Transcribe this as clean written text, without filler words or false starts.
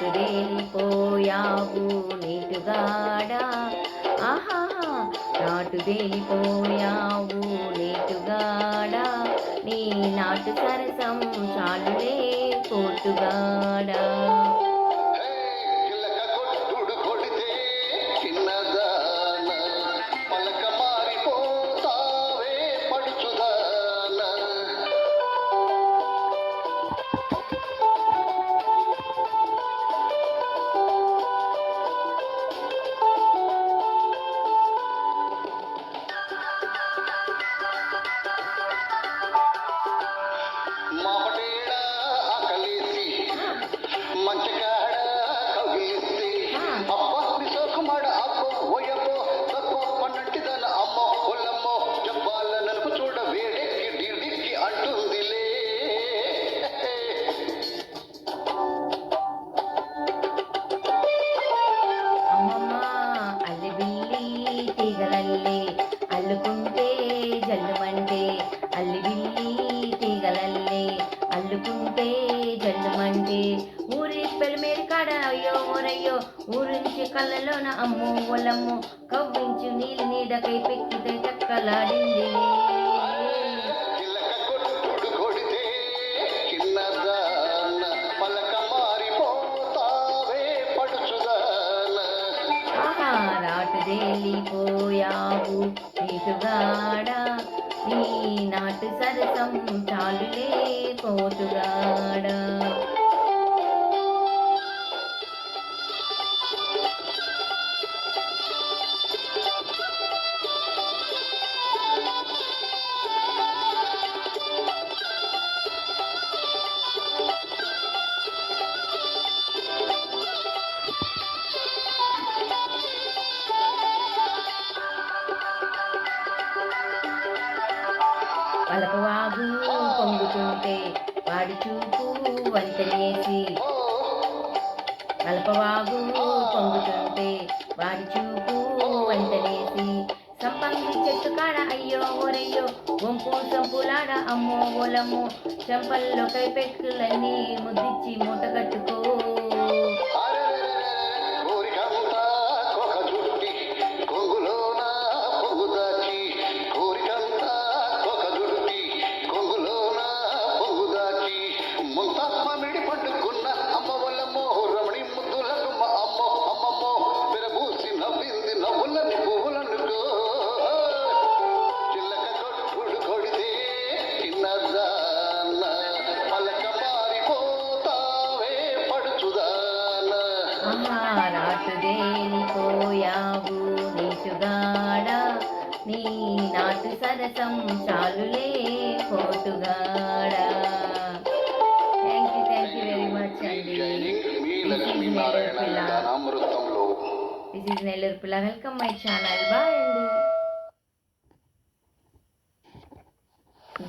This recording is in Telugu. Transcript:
నాటుదేలిపోయావు నీటుగాడా. ఆహాహా నాటుదేలిపోయావు నీటుగాడా. నీ నాటు సరసం చాలులే పోటుగాడా. అల్లుకుంటే జల్లుమంటే అల్లిబిల్లి తీగలల్లే అల్లుకుంటే జల్లుమంటే ఊరి పెళ్ళిమేరి కాడ అయ్యో ఓరయ్యో ఊరించి కళ్ళలోన అమ్మో ఒలమ్మో కవ్వించు నీళ్ళు నీడకై పెక్కితే చక్కలాడింది. నాటుదేలిపోయావు నీటుగాడా. నీ నాటు సరసం చాలులే పోటుగాడా. పలకవాగు పొంగుతుంటే వాడి చూపు వంతనేసి కలపవాగు పొంగుతుంటే వాడి చూపు వంతనేసి సంపంగి చెట్టు కాడ అయ్యో ఓరయ్యో వంపు సంపులాడ అమ్మో ఓలమ్మో చెంపల్లో కైపెక్కులన్నీ ముద్దిచ్చి మూటగట్టుకో. నాటుదేలిపోయావు నీటుగాడా. నీ నాటు సరసం చాలులే పోటుగాడా. థ్యాంక్ యూ వెరీ మచ్ అండి. దిస్ ఈజ్ నెల్లూరు పిల్ల. Welcome my channel. బాయ్ అండి.